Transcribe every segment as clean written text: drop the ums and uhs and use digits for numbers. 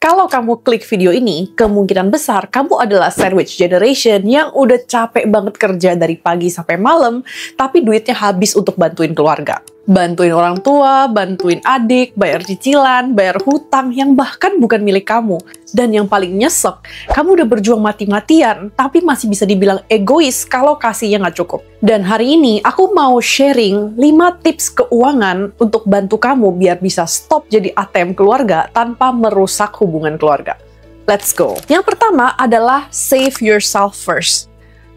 Kalau kamu klik video ini, kemungkinan besar kamu adalah sandwich generation yang udah capek banget kerja dari pagi sampai malam, tapi duitnya habis untuk bantuin keluarga. Bantuin orang tua, bantuin adik, bayar cicilan, bayar hutang yang bahkan bukan milik kamu. Dan yang paling nyesek, kamu udah berjuang mati-matian, tapi masih bisa dibilang egois kalau kasihnya nggak cukup. Dan hari ini aku mau sharing 5 tips keuangan untuk bantu kamu biar bisa stop jadi ATM keluarga tanpa merusak hubungan keluarga. Let's go! Yang pertama adalah save yourself first.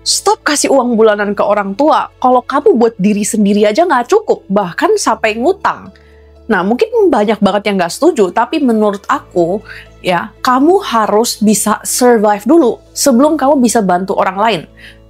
Stop kasih uang bulanan ke orang tua. Kalau kamu buat diri sendiri aja nggak cukup, bahkan sampai ngutang. Nah, mungkin banyak banget yang nggak setuju, tapi menurut aku, ya, kamu harus bisa survive dulu sebelum kamu bisa bantu orang lain,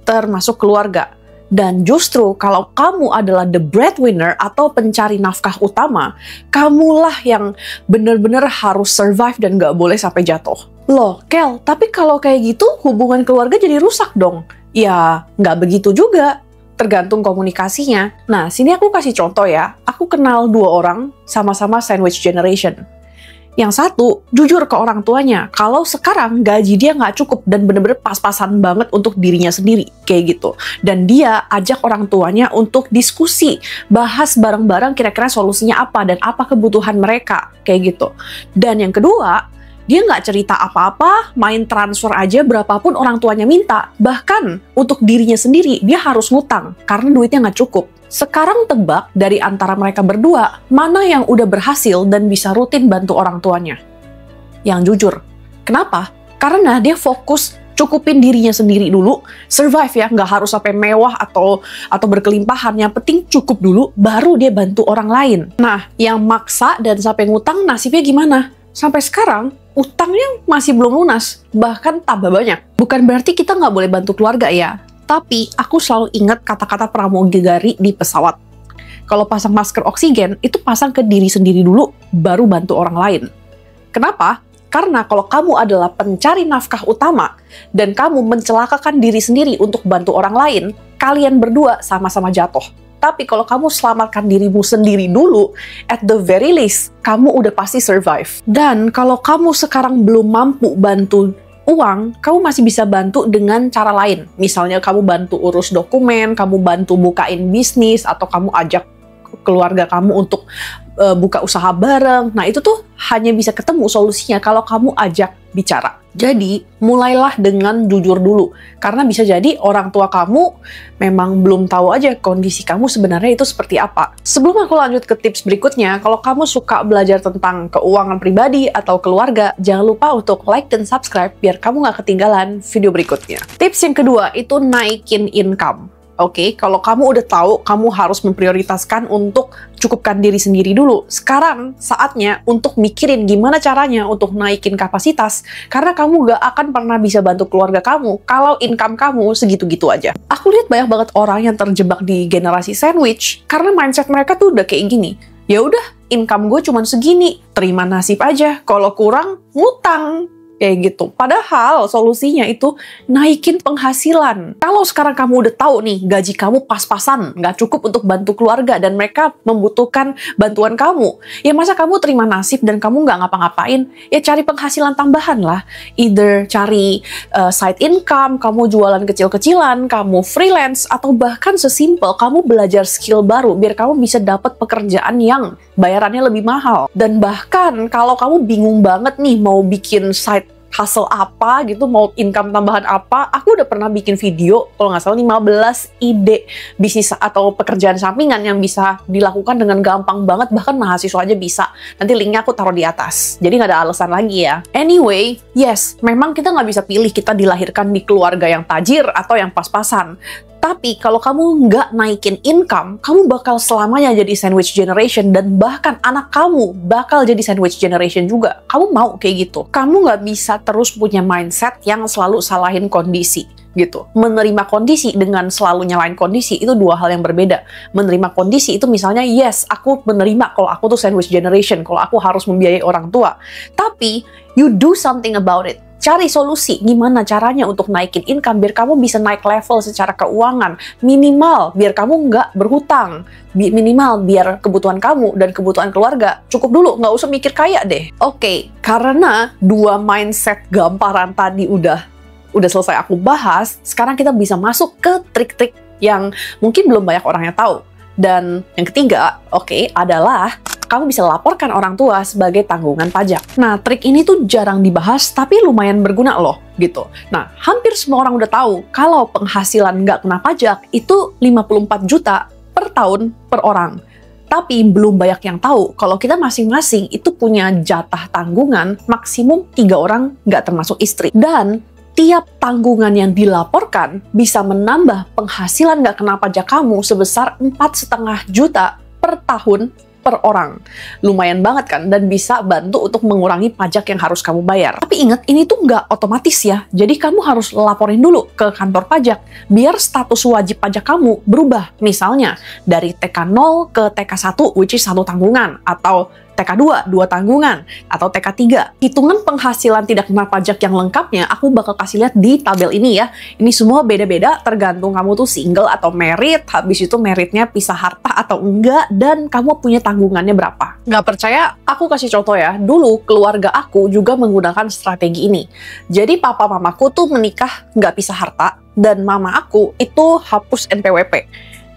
termasuk keluarga. Dan justru kalau kamu adalah the breadwinner atau pencari nafkah utama, kamulah yang benar-benar harus survive dan nggak boleh sampai jatuh. Loh, Kel, tapi kalau kayak gitu hubungan keluarga jadi rusak dong. Ya, nggak begitu juga. Tergantung komunikasinya. Nah, sini aku kasih contoh ya. Aku kenal 2 orang, sama-sama sandwich generation. Yang satu, jujur ke orang tuanya, kalau sekarang gaji dia nggak cukup dan bener-bener pas-pasan banget untuk dirinya sendiri, kayak gitu. Dan dia ajak orang tuanya untuk diskusi, bahas bareng-bareng kira-kira solusinya apa dan apa kebutuhan mereka, kayak gitu. Dan yang kedua, dia nggak cerita apa-apa, main transfer aja berapapun orang tuanya minta. Bahkan untuk dirinya sendiri, dia harus ngutang karena duitnya nggak cukup. Sekarang tebak dari antara mereka berdua, mana yang udah berhasil dan bisa rutin bantu orang tuanya? Yang jujur. Kenapa? Karena dia fokus cukupin dirinya sendiri dulu, survive ya, nggak harus sampai mewah atau berkelimpahan. Yang penting cukup dulu, baru dia bantu orang lain. Nah, yang maksa dan sampai ngutang nasibnya gimana? Sampai sekarang, utangnya masih belum lunas, bahkan tambah banyak. Bukan berarti kita nggak boleh bantu keluarga ya, tapi aku selalu ingat kata-kata pramugari di pesawat. Kalau pasang masker oksigen, itu pasang ke diri sendiri dulu, baru bantu orang lain. Kenapa? Karena kalau kamu adalah pencari nafkah utama, dan kamu mencelakakan diri sendiri untuk bantu orang lain, kalian berdua sama-sama jatuh. Tapi kalau kamu selamatkan dirimu sendiri dulu, at the very least, kamu udah pasti survive. Dan kalau kamu sekarang belum mampu bantu uang, kamu masih bisa bantu dengan cara lain. Misalnya kamu bantu urus dokumen, kamu bantu bukain bisnis, atau kamu ajak keluarga kamu untuk buka usaha bareng. Nah, itu tuh hanya bisa ketemu solusinya kalau kamu ajak bicara. Jadi, mulailah dengan jujur dulu. Karena bisa jadi orang tua kamu memang belum tahu aja kondisi kamu sebenarnya itu seperti apa. Sebelum aku lanjut ke tips berikutnya, kalau kamu suka belajar tentang keuangan pribadi atau keluarga, jangan lupa untuk like dan subscribe biar kamu nggak ketinggalan video berikutnya. Tips yang kedua itu naikin income. Oke, kalau kamu udah tahu, kamu harus memprioritaskan untuk cukupkan diri sendiri dulu. Sekarang saatnya untuk mikirin gimana caranya untuk naikin kapasitas, karena kamu gak akan pernah bisa bantu keluarga kamu kalau income kamu segitu-gitu aja. Aku lihat banyak banget orang yang terjebak di generasi sandwich, karena mindset mereka tuh udah kayak gini. Ya udah, income gue cuma segini, terima nasib aja. Kalau kurang, ngutang. Kayak gitu. Padahal solusinya itu naikin penghasilan. Kalau sekarang kamu udah tahu nih gaji kamu pas-pasan, nggak cukup untuk bantu keluarga dan mereka membutuhkan bantuan kamu, ya masa kamu terima nasib dan kamu nggak ngapa-ngapain? Ya cari penghasilan tambahan lah. Either cari side income, kamu jualan kecil-kecilan, kamu freelance, atau bahkan sesimpel kamu belajar skill baru biar kamu bisa dapat pekerjaan yang bayarannya lebih mahal. Dan bahkan kalau kamu bingung banget nih mau bikin side hustle apa gitu, mau income tambahan apa, aku udah pernah bikin video, kalau nggak salah 15 ide bisnis atau pekerjaan sampingan yang bisa dilakukan dengan gampang banget, bahkan mahasiswa aja bisa. Nanti linknya aku taruh di atas, jadi nggak ada alasan lagi ya. Anyway, yes, memang kita nggak bisa pilih kita dilahirkan di keluarga yang tajir atau yang pas-pasan. Tapi kalau kamu nggak naikin income, kamu bakal selamanya jadi sandwich generation dan bahkan anak kamu bakal jadi sandwich generation juga. Kamu mau kayak gitu? Kamu nggak bisa terus punya mindset yang selalu salahin kondisi gitu. Menerima kondisi dengan selalu nyalain kondisi itu dua hal yang berbeda. Menerima kondisi itu misalnya, yes, aku menerima kalau aku tuh sandwich generation, kalau aku harus membiayai orang tua. Tapi you do something about it. cari solusi gimana caranya untuk naikin income biar kamu bisa naik level secara keuangan. Minimal biar kamu nggak berhutang. Minimal biar kebutuhan kamu dan kebutuhan keluarga cukup dulu, nggak usah mikir kaya deh. Oke, karena dua mindset gamparan tadi udah selesai aku bahas, sekarang kita bisa masuk ke trik-trik yang mungkin belum banyak orang yang tahu. Dan yang ketiga, adalah kamu bisa laporkan orang tua sebagai tanggungan pajak. Nah, trik ini tuh jarang dibahas, tapi lumayan berguna loh, gitu. Nah, hampir semua orang udah tahu kalau penghasilan nggak kena pajak itu 54 juta per tahun per orang. Tapi belum banyak yang tahu kalau kita masing-masing itu punya jatah tanggungan maksimum 3 orang, nggak termasuk istri. Dan tiap tanggungan yang dilaporkan bisa menambah penghasilan nggak kena pajak kamu sebesar 4,5 juta per tahun per orang. Lumayan banget kan? Dan bisa bantu untuk mengurangi pajak yang harus kamu bayar. Tapi ingat, ini tuh nggak otomatis ya. Jadi kamu harus laporin dulu ke kantor pajak biar status wajib pajak kamu berubah. Misalnya dari TK0 ke TK1, which is 1 tanggungan, atau TK2, 2 tanggungan, atau TK3. Hitungan penghasilan tidak kena pajak yang lengkapnya aku bakal kasih lihat di tabel ini ya. Ini semua beda-beda tergantung kamu tuh single atau married, habis itu meritnya pisah harta atau enggak, dan kamu punya tanggungannya berapa. Nggak percaya? Aku kasih contoh ya. Dulu keluarga aku juga menggunakan strategi ini. Jadi papa mamaku tuh menikah nggak pisah harta, dan mama aku itu hapus NPWP.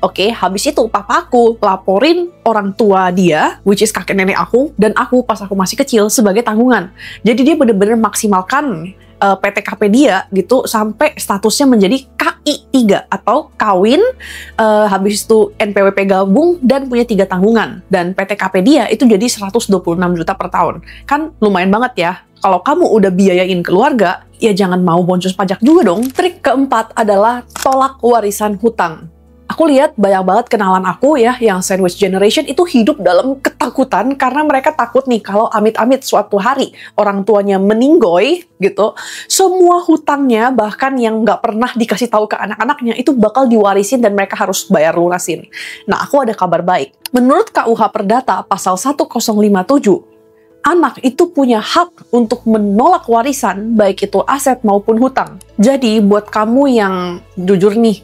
Habis itu papa aku laporin orang tua dia, which is kakek nenek aku, dan aku pas aku masih kecil sebagai tanggungan. Jadi dia bener-bener maksimalkan PTKP dia gitu sampai statusnya menjadi KI 3 atau kawin, habis itu NPWP gabung dan punya 3 tanggungan. Dan PTKP dia itu jadi 126 juta per tahun. Kan lumayan banget ya. Kalau kamu udah biayain keluarga, ya jangan mau boncos pajak juga dong. Trik keempat adalah tolak warisan hutang. Aku lihat banyak banget kenalan aku ya yang sandwich generation itu hidup dalam ketakutan karena mereka takut nih kalau amit-amit suatu hari orang tuanya meninggoy gitu, semua hutangnya bahkan yang nggak pernah dikasih tahu ke anak-anaknya itu bakal diwarisin dan mereka harus bayar lunasin. Nah, aku ada kabar baik. Menurut KUH Perdata pasal 1057, anak itu punya hak untuk menolak warisan baik itu aset maupun hutang. Jadi buat kamu yang jujur nih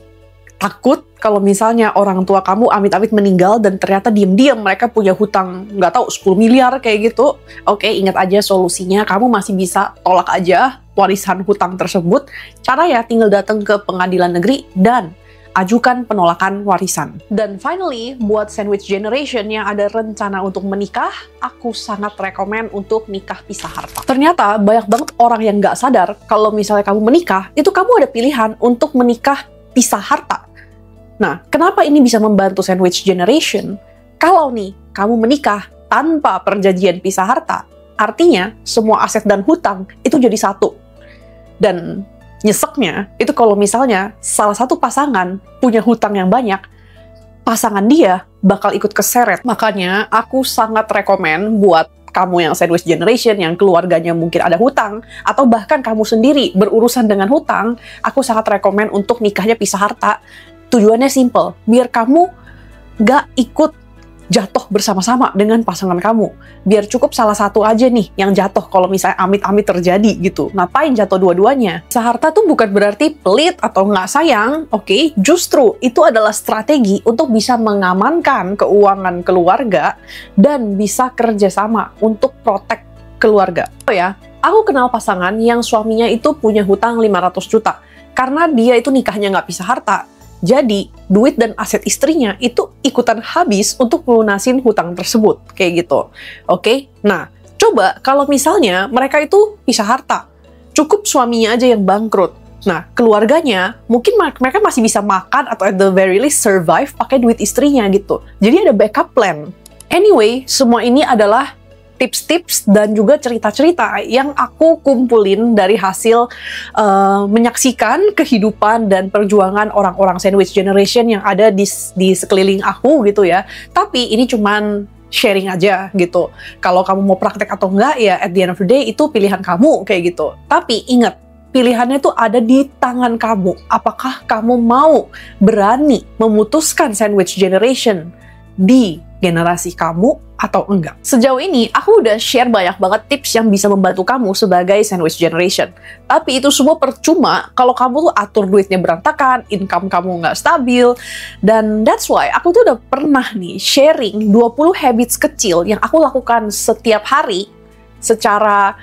takut kalau misalnya orang tua kamu amit-amit meninggal dan ternyata diam-diam mereka punya hutang nggak tahu 10 miliar kayak gitu. Ingat aja solusinya, kamu masih bisa tolak aja warisan hutang tersebut. Caranya tinggal datang ke pengadilan negeri dan ajukan penolakan warisan. Dan finally, buat sandwich generation yang ada rencana untuk menikah, aku sangat rekomen untuk nikah pisah harta. Ternyata banyak banget orang yang nggak sadar kalau misalnya kamu menikah, itu kamu ada pilihan untuk menikah pisah harta. Nah, kenapa ini bisa membantu sandwich generation? Kalau nih, kamu menikah tanpa perjanjian pisah harta, artinya semua aset dan hutang itu jadi satu. Dan nyeseknya, itu kalau misalnya salah satu pasangan punya hutang yang banyak, pasangan dia bakal ikut keseret. Makanya, aku sangat rekomen buat kamu yang sandwich generation, yang keluarganya mungkin ada hutang, atau bahkan kamu sendiri berurusan dengan hutang, aku sangat rekomen untuk nikahnya pisah harta. Tujuannya simple, biar kamu gak ikut jatuh bersama-sama dengan pasangan kamu. Biar cukup salah satu aja nih yang jatuh kalau misalnya amit-amit terjadi gitu. Ngapain jatuh dua-duanya? Pisah harta tuh bukan berarti pelit atau nggak sayang, justru itu adalah strategi untuk bisa mengamankan keuangan keluarga dan bisa kerjasama untuk protect keluarga. Aku kenal pasangan yang suaminya itu punya hutang 500 juta. Karena dia itu nikahnya nggak pisah harta. Jadi, duit dan aset istrinya itu ikutan habis untuk melunasin hutang tersebut. Kayak gitu. Nah, coba kalau misalnya mereka itu pisah harta. Cukup suaminya aja yang bangkrut. Nah, keluarganya mungkin mereka masih bisa makan atau at the very least survive pakai duit istrinya gitu. Jadi ada backup plan. Anyway, semua ini adalah tips-tips dan juga cerita-cerita yang aku kumpulin dari hasil menyaksikan kehidupan dan perjuangan orang-orang sandwich generation yang ada di sekeliling aku gitu ya. Tapi ini cuman sharing aja gitu. Kalau kamu mau praktek atau enggak ya at the end of the day itu pilihan kamu kayak gitu. Tapi ingat, pilihannya tuh ada di tangan kamu. Apakah kamu mau berani memutuskan sandwich generation di generasi kamu atau enggak. Sejauh ini, aku udah share banyak banget tips yang bisa membantu kamu sebagai sandwich generation. Tapi itu semua percuma kalau kamu tuh atur duitnya berantakan, income kamu nggak stabil. Dan that's why aku tuh udah pernah nih sharing 20 habits kecil yang aku lakukan setiap hari secara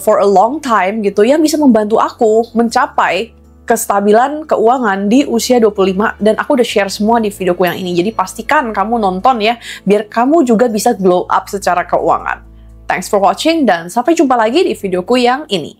for a long time gitu, yang bisa membantu aku mencapai kestabilan keuangan di usia 25, dan aku udah share semua di videoku yang ini. Jadi pastikan kamu nonton ya, biar kamu juga bisa glow up secara keuangan. Thanks for watching dan sampai jumpa lagi di videoku yang ini.